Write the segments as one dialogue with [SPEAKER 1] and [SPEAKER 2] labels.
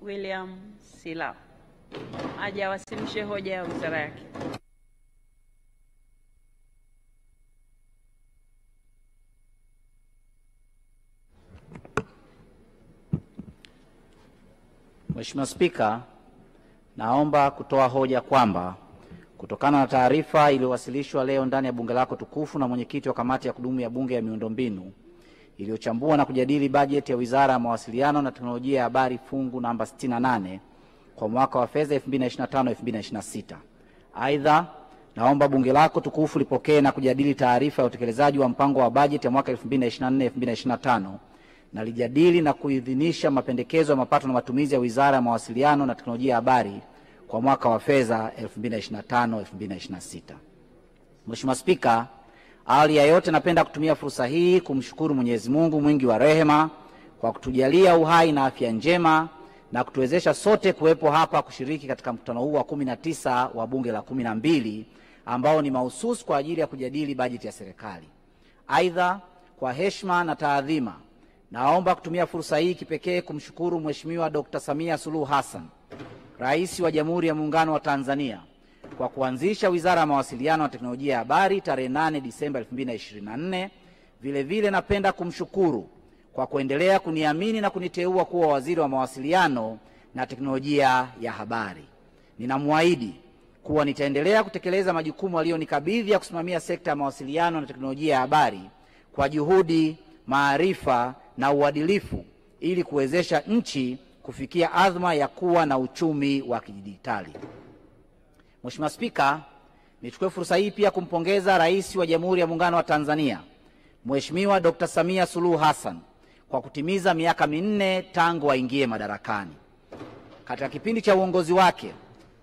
[SPEAKER 1] William Sila aje awasilishe hoja ya wizara yake.
[SPEAKER 2] Mheshimiwa Spika, naomba kutoa hoja kwamba kutokana na taarifa iliyowasilishwa leo ndani ya bunge lako tukufu na mwenyekiti wa kamati ya kudumu ya bunge ya miundombinu iliyochambua na kujadili bajeti ya Wizara ya Mawasiliano na Teknolojia ya Habari fungu namba 68 kwa mwaka wa fedha 2025-2026. Aidha, naomba bunge lako tukufu lipokee na kujadili taarifa ya utekelezaji wa mpango wa bajeti ya mwaka 2024-2025 na lijadili na kuidhinisha mapendekezo ya mapato na matumizi ya Wizara ya Mawasiliano na Teknolojia ya Habari kwa mwaka wa fedha 2025-2026. Mheshimiwa Spika, awali ya yote napenda kutumia fursa hii kumshukuru Mwenyezi Mungu mwingi wa rehema kwa kutujalia uhai na afya njema na kutuwezesha sote kuwepo hapa kushiriki katika mkutano huu wa 19 wa bunge la 12 ambao ni mahususi kwa ajili ya kujadili bajeti ya serikali. Aidha, kwa heshima na taadhima, naomba kutumia fursa hii kipekee kumshukuru Mheshimiwa Dr. Samia Suluhu Hassan, Rais wa Jamhuri ya Muungano wa Tanzania, kwa kuanzisha Wizara ya Mawasiliano na Teknolojia ya Habari tarehe 8 Disemba 2024. Vile vile napenda kumshukuru kwa kuendelea kuniamini na kuniteua kuwa Waziri wa Mawasiliano na Teknolojia ya Habari. Ninamwahidi kuwa nitaendelea kutekeleza majukumu aliyonikabidhi ya kusimamia sekta ya mawasiliano na teknolojia ya habari kwa juhudi, maarifa na uadilifu ili kuwezesha nchi kufikia adhma ya kuwa na uchumi wa kidijitali. Mheshimiwa Spika, nichukue fursa hii pia kumpongeza Rais wa Jamhuri ya Muungano wa Tanzania, Mheshimiwa Dr. Samia Suluhu Hassan kwa kutimiza miaka 4 tangu aingie madarakani. Katika kipindi cha uongozi wake,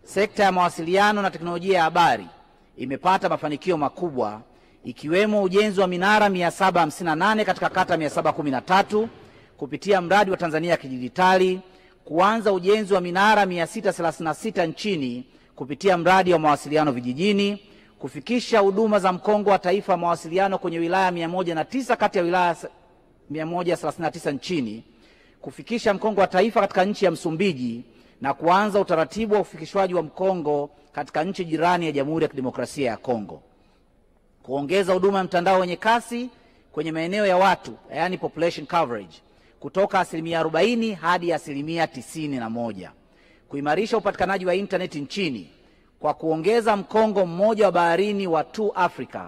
[SPEAKER 2] sekta ya mawasiliano na teknolojia ya habari imepata mafanikio makubwa ikiwemo ujenzi wa minara 758 katika kata 713 kupitia mradi wa Tanzania ya Kidijitali, kuanza ujenzi wa minara 636 nchini kupitia mradi wa mawasiliano vijijini, kufikisha huduma za mkongo wa taifa wa mawasiliano kwenye wilaya 109 kati ya wilaya 139 nchini, kufikisha mkongo wa taifa katika nchi ya Msumbiji na kuanza utaratibu wa ufikishwaji wa mkongo katika nchi jirani ya Jamhuri ya Kidemokrasia ya Kongo, kuongeza huduma ya mtandao wenye kasi kwenye maeneo ya watu, yani population coverage, kutoka 40% hadi 91%, kuimarisha upatikanaji wa internet nchini kwa kuongeza mkongo mmoja wa baharini wa 2 Africa,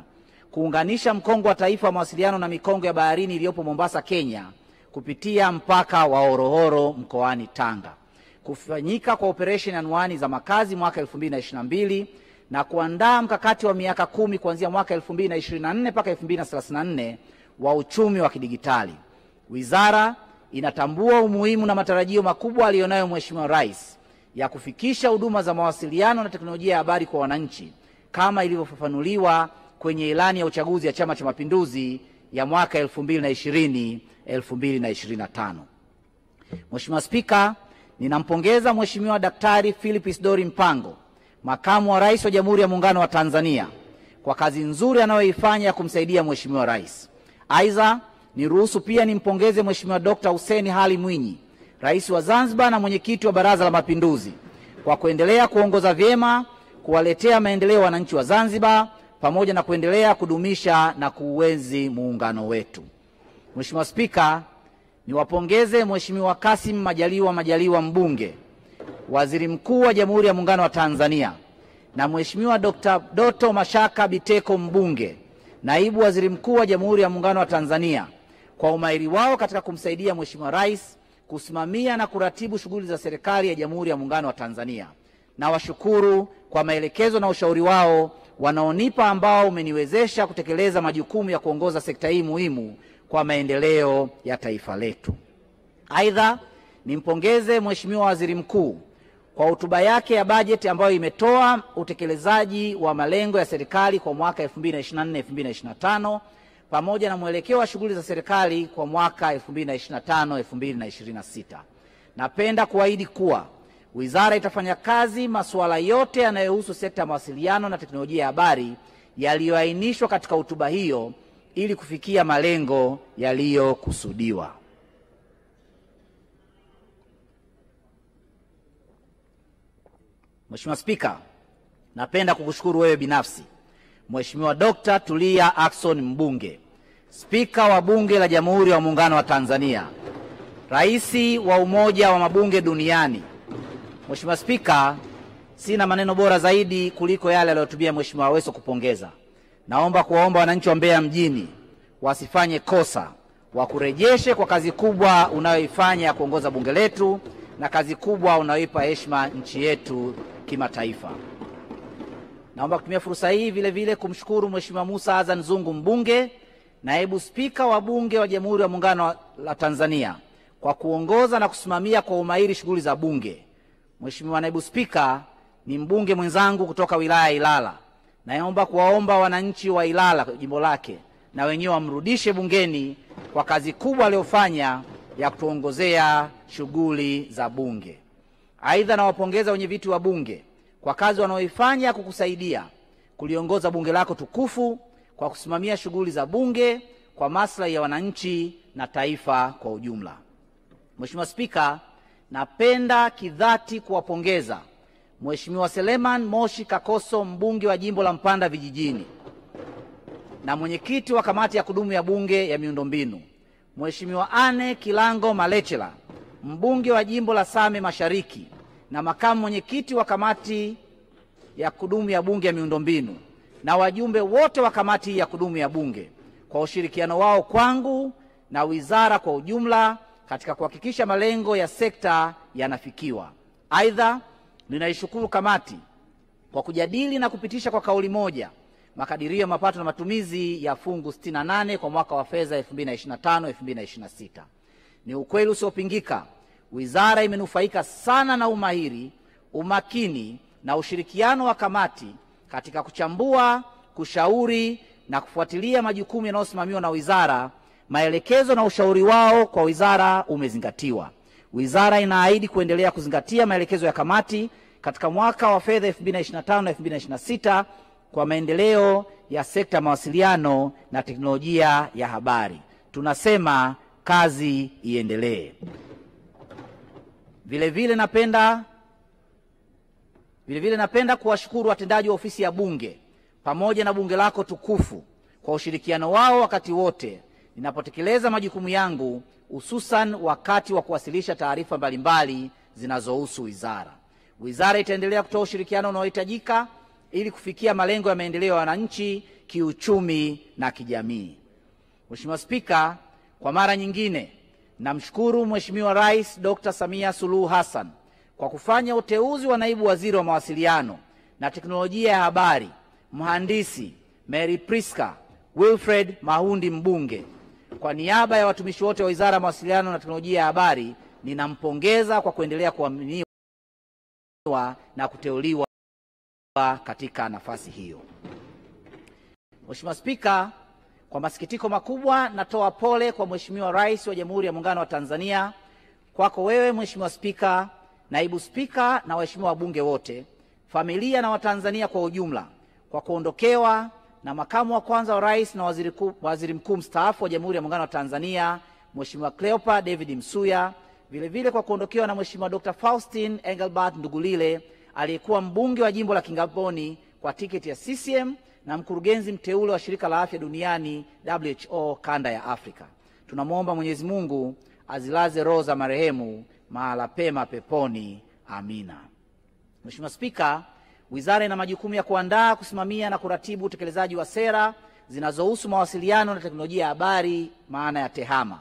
[SPEAKER 2] kuunganisha mkongo wa taifa wa mawasiliano na mikongo ya baharini iliyopo Mombasa, Kenya kupitia mpaka wa Horohoro mkoani Tanga, kufanyika kwa operation anwani za makazi mwaka 2022 na kuandaa mkakati wa miaka 10 kuanzia mwaka 2024 mpaka 2034 wa uchumi wa kidigitali. Wizara inatambua umuhimu na matarajio makubwa aliyonayo Mheshimiwa Rais ya kufikisha huduma za mawasiliano na teknolojia ya habari kwa wananchi kama ilivyofafanuliwa kwenye ilani ya uchaguzi ya Chama cha Mapinduzi ya mwaka 2020-2025. Mheshimiwa Spika, ninampongeza Mheshimiwa Daktari Philip Isdori Mpango, Makamu wa Rais wa Jamhuri ya Muungano wa Tanzania, kwa kazi nzuri anayoifanya ya kumsaidia Mheshimiwa Rais. Aidha, niruhusu pia nimpongeze Mheshimiwa Dr. Hussein Ali Mwinyi, Rais wa Zanzibar na mwenyekiti wa Baraza la Mapinduzi, kwa kuendelea kuongoza vyema kuwaletea maendeleo wananchi wa Zanzibar pamoja na kuendelea kudumisha na kuuenzi muungano wetu. Mheshimiwa Spika, niwapongeze Mheshimiwa Kassim Majaliwa mbunge, Waziri Mkuu wa Jamhuri ya Muungano wa Tanzania, na Mheshimiwa Dr. Doto Mashaka Biteko mbunge, Naibu Waziri Mkuu wa Jamhuri ya Muungano wa Tanzania, kwa umahiri wao katika kumsaidia Mheshimiwa Rais kusimamia na kuratibu shughuli za serikali ya Jamhuri ya Muungano wa Tanzania. Na washukuru kwa maelekezo na ushauri wao wanaonipa ambao umeniwezesha kutekeleza majukumu ya kuongoza sekta hii muhimu kwa maendeleo ya taifa letu. Aidha, nimpongeze Mheshimiwa Waziri Mkuu kwa hotuba yake ya bajeti ambayo imetoa utekelezaji wa malengo ya serikali kwa mwaka 2024-2025 pamoja na mwelekeo wa shughuli za serikali kwa mwaka 2025-2026. Napenda kuahidi kuwa wizara itafanya kazi masuala yote yanayohusu sekta ya mawasiliano na teknolojia ya habari yaliyoainishwa katika hotuba hiyo ili kufikia malengo yaliyokusudiwa. Mheshimiwa Spika, napenda kukushukuru wewe binafsi, Mheshimiwa Dr. Tulia Ackson Mbunge, Spika wa Bunge la Jamhuri ya Muungano wa Tanzania, Rais wa Umoja wa Mabunge Duniani. Mheshimiwa Spika, sina maneno bora zaidi kuliko yale aliyotumia Mheshimiwa Aweso kupongeza. Naomba kuwaomba wananchi wa Mbeya mjini wasifanye kosa, wakurejeshe kwa kazi kubwa unayoifanya ya kuongoza bunge letu na kazi kubwa unayoipa heshima nchi yetu kimataifa. Naomba kutumia fursa hii vile vile kumshukuru Mheshimiwa Musa Azan Zungu Mbunge, Naibu Spika wa Bunge wa Jamhuri ya Muungano wa Tanzania, kwa kuongoza na kusimamia kwa umahiri shughuli za bunge. Mheshimiwa Naibu Spika ni mbunge mwenzangu kutoka wilaya ya Ilala. Naomba kuwaomba wananchi wa Ilala jimbo lake na wenyewe wamrudishe bungeni kwa kazi kubwa aliyofanya ya kutuongozea shughuli za bunge. Aidha, nawapongeza wenyeviti wa bunge kwa kazi wanaoifanya kukusaidia kuliongoza bunge lako tukufu kwa kusimamia shughuli za bunge kwa maslahi ya wananchi na taifa kwa ujumla. Mheshimiwa Spika, napenda kidhati kuwapongeza Mheshimiwa Seleman Moshi Kakoso, mbunge wa jimbo la Mpanda Vijijini na mwenyekiti wa kamati ya kudumu ya bunge ya miundombinu, Mheshimiwa Anne Kilango Malechela, mbunge wa jimbo la Same Mashariki na makamu mwenyekiti wa kamati ya kudumu ya bunge ya miundombinu, na wajumbe wote wa kamati ya kudumu ya bunge kwa ushirikiano wao kwangu na wizara kwa ujumla katika kuhakikisha malengo ya sekta yanafikiwa. Aidha, ninaishukuru kamati kwa kujadili na kupitisha kwa kauli moja makadirio ya mapato na matumizi ya fungu 68 kwa mwaka wa fedha 2025-2026. Ni ukweli usiopingika, wizara imenufaika sana na umahiri, umakini na ushirikiano wa kamati katika kuchambua, kushauri na kufuatilia majukumu yanayosimamiwa na wizara. Maelekezo na ushauri wao kwa wizara umezingatiwa. Wizara inaahidi kuendelea kuzingatia maelekezo ya kamati katika mwaka wa fedha 2025-2026 kwa maendeleo ya sekta ya mawasiliano na teknolojia ya habari. Tunasema kazi iendelee. Vile vile napenda kuwashukuru watendaji wa ofisi ya bunge pamoja na bunge lako tukufu kwa ushirikiano wao wakati wote ninapotekeleza majukumu yangu, hususan wakati wa kuwasilisha taarifa mbalimbali zinazohusu wizara. Wizara itaendelea kutoa ushirikiano unaohitajika ili kufikia malengo ya maendeleo ya wananchi kiuchumi na kijamii. Mheshimiwa Spika, kwa mara nyingine namshukuru Mheshimiwa Rais Dr. Samia Suluhu Hassan kwa kufanya uteuzi wa naibu waziri wa mawasiliano na teknolojia ya habari, Mhandisi Mary Priska Wilfred Mahundi Mbunge. Kwa niaba ya watumishi wote wa Wizara ya Mawasiliano na Teknolojia ya Habari, ninampongeza kwa kuendelea kuaminiwa na kuteuliwa katika nafasi hiyo. Mheshimiwa Spika, kwa masikitiko makubwa natoa pole kwa Mheshimiwa Rais wa Jamhuri ya Muungano wa Tanzania, kwako wewe Mheshimiwa Spika, Naibu Spika na waheshimiwa wabunge wote, familia na Watanzania kwa ujumla, kwa kuondokewa na makamu wa kwanza wa rais na waziri mkuu mstaafu wa Jamhuri ya Muungano wa Tanzania Mheshimiwa Cleopa David Msuya, vile vile kwa kuondokewa na Mheshimiwa Dr. Faustin Engelbert Ndugulile aliyekuwa mbunge wa jimbo la Kigamboni kwa tiketi ya CCM na mkurugenzi mteule wa Shirika la Afya Duniani WHO kanda ya Afrika. Tunamwomba Mwenyezi Mungu azilaze roho za marehemu mahala pema peponi. Amina. Mheshimiwa Spika, wizara ina majukumu ya kuandaa, kusimamia na kuratibu utekelezaji wa sera zinazohusu mawasiliano na teknolojia ya habari, maana ya TEHAMA,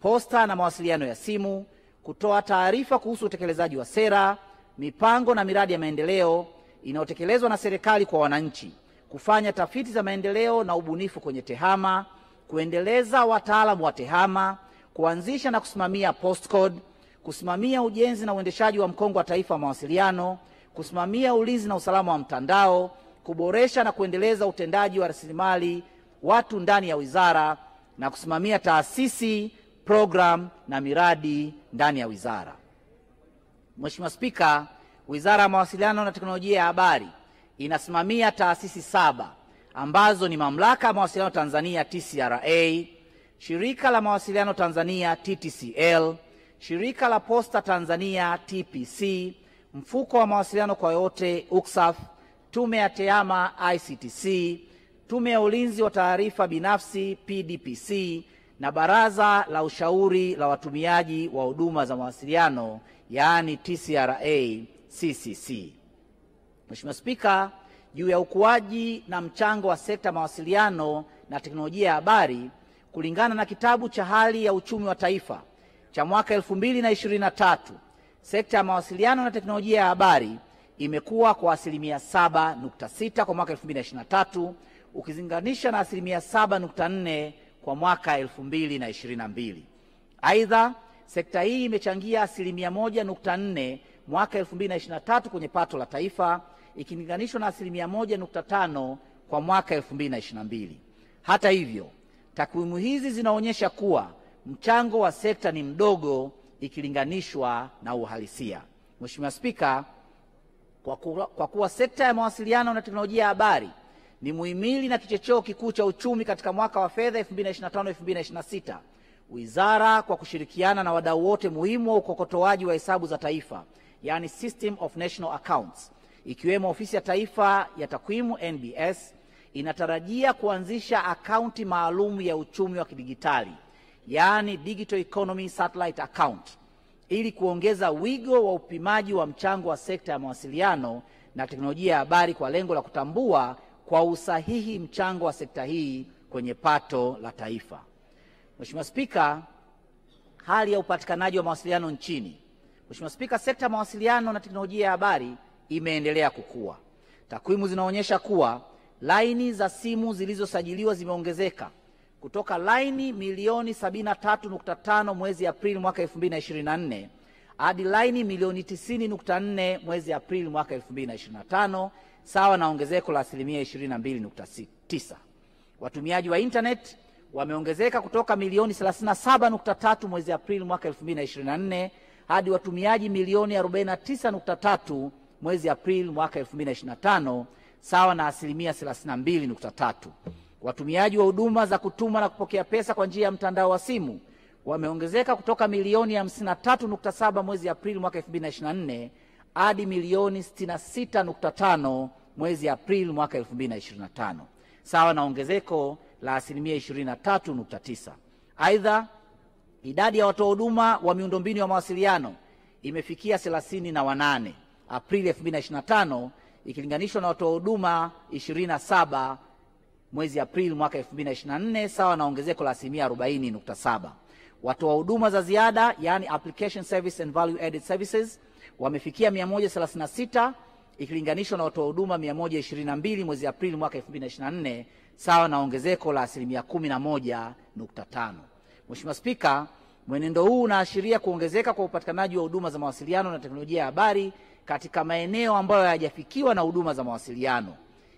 [SPEAKER 2] posta na mawasiliano ya simu, kutoa taarifa kuhusu utekelezaji wa sera, mipango na miradi ya maendeleo inayotekelezwa na serikali kwa wananchi, kufanya tafiti za maendeleo na ubunifu kwenye TEHAMA, kuendeleza wataalamu wa TEHAMA, kuanzisha na kusimamia postcode, kusimamia ujenzi na uendeshaji wa mkongo wa taifa wa mawasiliano, kusimamia ulinzi na usalama wa mtandao, kuboresha na kuendeleza utendaji wa rasilimali watu ndani ya wizara na kusimamia taasisi, program na miradi ndani ya wizara. Mheshimiwa Spika, Wizara ya Mawasiliano na Teknolojia ya Habari inasimamia taasisi 7 ambazo ni Mamlaka ya Mawasiliano Tanzania TCRA, Shirika la Mawasiliano Tanzania TTCL, Shirika la Posta Tanzania TPC, Mfuko wa Mawasiliano kwa Wote UCSAF, Tume ya TEHAMA ICTC, Tume ya Ulinzi wa Taarifa Binafsi PDPC na Baraza la Ushauri la Watumiaji wa Huduma za Mawasiliano yaani TCRA CCC. Mheshimiwa Spika, juu ya ukuaji na mchango wa sekta mawasiliano na teknolojia ya habari, kulingana na kitabu cha hali ya uchumi wa taifa cha mwaka 2023, sekta ya mawasiliano na teknolojia ya habari imekuwa kwa asilimia 7.6 kwa mwaka 2023 ukilinganisha na asilimia 7.4 kwa mwaka 2022. Aidha, sekta hii imechangia asilimia 1.4 mwaka 2023 kwenye pato la taifa ikilinganishwa na asilimia 1.5 kwa mwaka 2022. Hata hivyo, takwimu hizi zinaonyesha kuwa mchango wa sekta ni mdogo ikilinganishwa na uhalisia. Mheshimiwa Spika, kwa kuwa sekta ya mawasiliano na teknolojia ya habari ni muhimili na kichocheo kikuu cha uchumi katika mwaka wa fedha 2025-2026, Wizara kwa kushirikiana na wadau wote muhimu wa ukokotoaji wa hesabu za taifa, yani System of National Accounts, ikiwemo Ofisi ya Taifa ya Takwimu NBS, inatarajia kuanzisha akaunti maalum ya uchumi wa kidigitali, yani Digital Economy Satellite Account, ili kuongeza wigo wa upimaji wa mchango wa sekta ya mawasiliano na teknolojia ya habari kwa lengo la kutambua kwa usahihi mchango wa sekta hii kwenye pato la taifa. Mheshimiwa Spika, hali ya upatikanaji wa mawasiliano nchini. Mheshimiwa Spika, sekta ya mawasiliano na teknolojia ya habari imeendelea kukua. Takwimu zinaonyesha kuwa laini za simu zilizosajiliwa zimeongezeka kutoka laini milioni 73.5 mwezi Aprili mwaka 2024 hadi laini milioni 90.4 mwezi Aprili mwaka 2025, sawa na ongezeko la asilimia 22.9. Watumiaji wa internet wameongezeka kutoka milioni 37.3 mwezi Aprili mwaka 2024 hadi watumiaji milioni 49.3 mwezi Aprili mwaka 2025, sawa na asilimia 32.3. Watumiaji wa huduma za kutuma na kupokea pesa kwa njia ya mtandao wa simu wameongezeka kutoka milioni 53.7 mwezi Aprili mwaka 2024 hadi milioni 66.5 mwezi Aprili mwaka 2025, sawa na ongezeko la asilimia 23.9. Aidha, idadi ya watoa huduma wa miundombinu ya mawasiliano imefikia 38 Aprili 2025 ikilinganishwa na watoa huduma 27 mwezi Aprili mwaka 2024, sawa na ongezeko la asilimia 40.7. Watoa huduma za ziada, yani application service and value added services, wamefikia 136 ikilinganishwa na watoa huduma 122 mwezi Aprili mwaka 2024, sawa na ongezeko la asilimia 11.5. Mheshimiwa Spika, mwenendo huu unaashiria kuongezeka kwa upatikanaji wa huduma za mawasiliano na teknolojia ya habari katika maeneo ambayo hayajafikiwa na huduma za mawasiliano.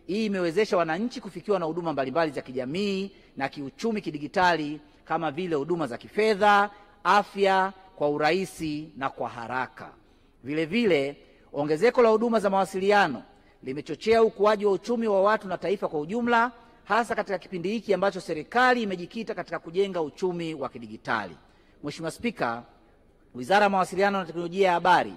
[SPEAKER 2] Hii imewezesha wananchi kufikiwa na huduma mbalimbali za kijamii na kiuchumi kidigitali kama vile huduma za kifedha, afya kwa urahisi na kwa haraka. Vile vile, ongezeko la huduma za mawasiliano limechochea ukuaji wa uchumi wa watu na taifa kwa ujumla, hasa katika kipindi hiki ambacho serikali imejikita katika kujenga uchumi wa kidigitali. Mheshimiwa Spika, Wizara ya Mawasiliano na Teknolojia ya Habari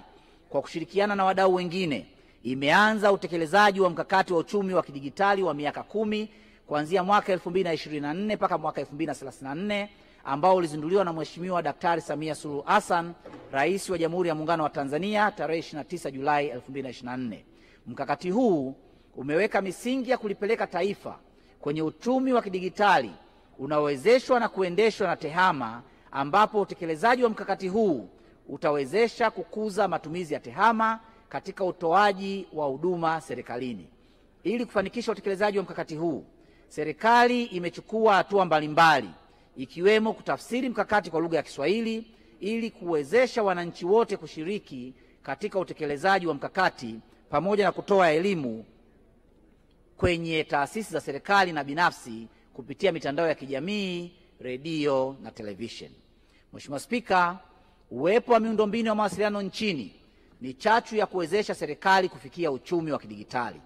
[SPEAKER 2] kwa kushirikiana na wadau wengine imeanza utekelezaji wa mkakati wa uchumi wa kidigitali wa miaka 10 kuanzia mwaka 2024 mpaka mwaka 2034 ambao ulizinduliwa na Mheshimiwa Daktari Samia Suluhu Hassan, Rais wa Jamhuri ya Muungano wa Tanzania, tarehe 29 Julai 2024. Mkakati huu umeweka misingi ya kulipeleka taifa kwenye uchumi wa kidigitali unaowezeshwa na kuendeshwa na TEHAMA, ambapo utekelezaji wa mkakati huu utawezesha kukuza matumizi ya TEHAMA katika utoaji wa huduma serikalini. Ili kufanikisha utekelezaji wa mkakati huu, serikali imechukua hatua mbalimbali ikiwemo kutafsiri mkakati kwa lugha ya Kiswahili ili kuwezesha wananchi wote kushiriki katika utekelezaji wa mkakati pamoja na kutoa elimu kwenye taasisi za serikali na binafsi kupitia mitandao ya kijamii, redio na televisheni. Mheshimiwa Spika, uwepo wa miundombinu ya mawasiliano nchini ni chachu ya kuwezesha serikali kufikia uchumi wa kidigitali.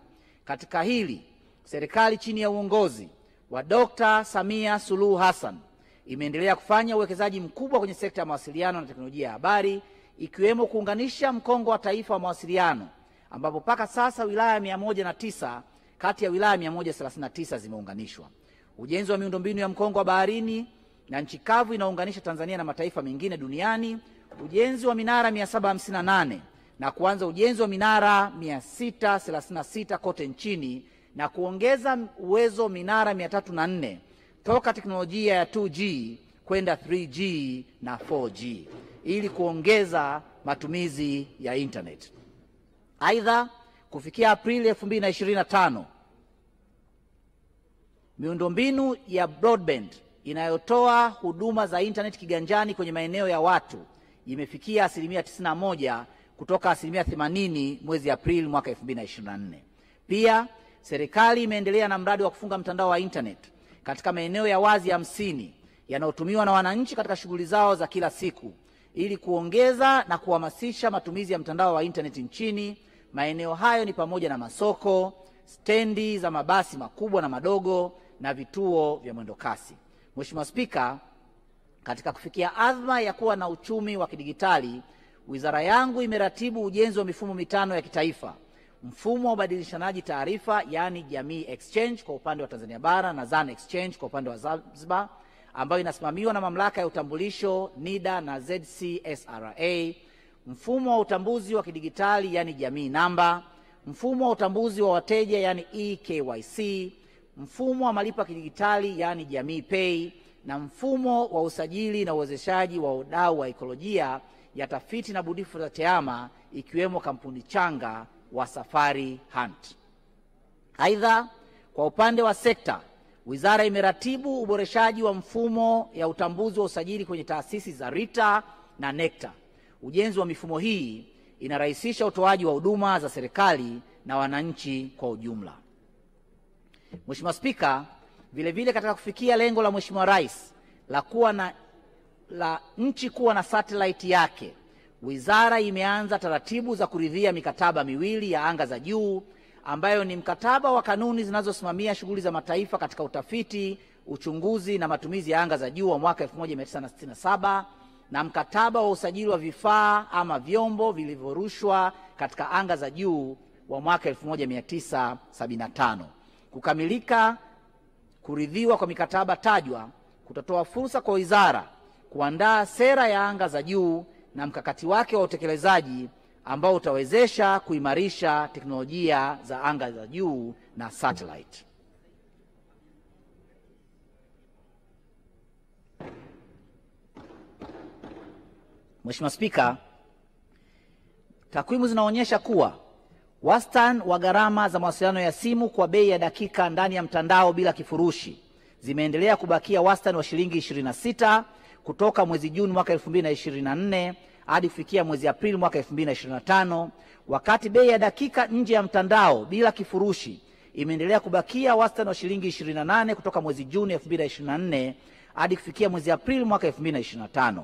[SPEAKER 2] Katika hili, serikali chini ya uongozi wa Dr. Samia Suluhu Hassan imeendelea kufanya uwekezaji mkubwa kwenye sekta ya mawasiliano na teknolojia ya habari ikiwemo kuunganisha mkongo wa taifa wa mawasiliano ambapo mpaka sasa wilaya 109 kati ya wilaya 139 zimeunganishwa. Ujenzi wa miundombinu ya mkongo wa baharini na nchi kavu inaunganisha Tanzania na mataifa mengine duniani. Ujenzi wa minara 758 na kuanza ujenzi wa minara 636 kote nchini na kuongeza uwezo minara 304 toka teknolojia ya 2G kwenda 3G na 4G ili kuongeza matumizi ya internet. Aidha, kufikia Aprili 2025, miundombinu ya broadband inayotoa huduma za internet kiganjani kwenye maeneo ya watu imefikia 91% kutoka 80% mwezi Aprili mwaka 2024. Pia, serikali imeendelea na mradi wa kufunga mtandao wa internet katika maeneo ya wazi 50 yanayotumiwa na wananchi katika shughuli zao za kila siku ili kuongeza na kuhamasisha matumizi ya mtandao wa internet nchini. Maeneo hayo ni pamoja na masoko, stendi za mabasi makubwa na madogo na vituo vya mwendokasi. Mheshimiwa Spika, katika kufikia azma ya kuwa na uchumi wa kidigitali, wizara yangu imeratibu ujenzi wa mifumo mitano ya kitaifa: mfumo wa ubadilishanaji taarifa yaani Jamii Exchange kwa upande wa Tanzania bara na Zan Exchange kwa upande wa Zanzibar, ambayo inasimamiwa na mamlaka ya utambulisho NIDA na ZCSRA; mfumo wa utambuzi wa kidigitali yaani Jamii Namba; mfumo wa utambuzi wa wateja yaani eKYC; mfumo wa malipo ya kidigitali yaani Jamii Pay; na mfumo wa usajili na uwezeshaji wa wadau wa ekolojia ya tafiti na bunifu za TEHAMA ikiwemo kampuni changa wa Safari Hunt. Aidha, kwa upande wa sekta, wizara imeratibu uboreshaji wa mfumo ya utambuzi wa usajili kwenye taasisi za RITA na NECTA. Ujenzi wa mifumo hii inarahisisha utoaji wa huduma za serikali na wananchi kwa ujumla. Mheshimiwa Spika, vile vile katika kufikia lengo la Mheshimiwa Rais la nchi kuwa na satellite yake, wizara imeanza taratibu za kuridhia mikataba miwili ya anga za juu ambayo ni mkataba wa kanuni zinazosimamia shughuli za mataifa katika utafiti, uchunguzi na matumizi ya anga za juu wa mwaka 1967 na mkataba wa usajili wa vifaa ama vyombo vilivyorushwa katika anga za juu wa mwaka 1975. Kukamilika kuridhiwa kwa mikataba tajwa kutatoa fursa kwa wizara kuandaa sera ya anga za juu na mkakati wake wa utekelezaji ambao utawezesha kuimarisha teknolojia za anga za juu na satellite. Mheshimiwa Spika, takwimu zinaonyesha kuwa wastani wa gharama za mawasiliano ya simu kwa bei ya dakika ndani ya mtandao bila kifurushi zimeendelea kubakia wastani wa shilingi 26 kutoka mwezi Juni mwaka 2024 hadi kufikia mwezi Aprili mwaka 2025, wakati bei ya dakika nje ya mtandao bila kifurushi imeendelea kubakia wastani wa shilingi 28 kutoka mwezi Juni 2024 hadi kufikia mwezi Aprili mwaka 2025.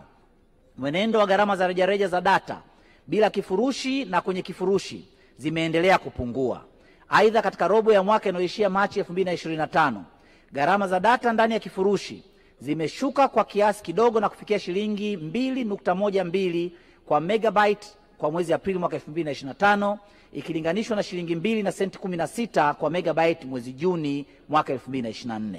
[SPEAKER 2] Mwenendo wa gharama za rejareja za data bila kifurushi na kwenye kifurushi zimeendelea kupungua. Aidha, katika robo ya mwaka inayoishia Machi 2025, gharama za data ndani ya kifurushi zimeshuka kwa kiasi kidogo na kufikia shilingi 2.12 kwa megabyte kwa mwezi Aprili mwaka 2025 ikilinganishwa na shilingi 2 na senti 16 kwa megabyte mwezi Juni mwaka 2024.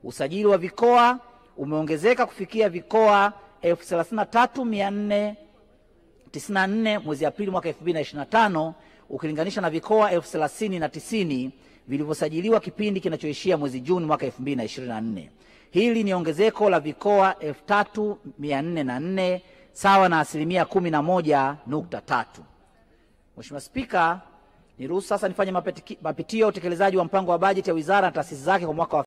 [SPEAKER 2] Usajili wa vikoa umeongezeka kufikia vikoa 33,494 mwezi Aprili mwaka 2025 ukilinganisha na vikoa 30,090 vilivyosajiliwa kipindi kinachoishia mwezi Juni mwaka 2024. Hili ni ongezeko la vikoa 3,404 sawa na 11.3%. Mheshimiwa Spika, niruhusu sasa nifanye mapitio ya utekelezaji wa mpango wa bajeti ya wizara na taasisi zake kwa mwaka wa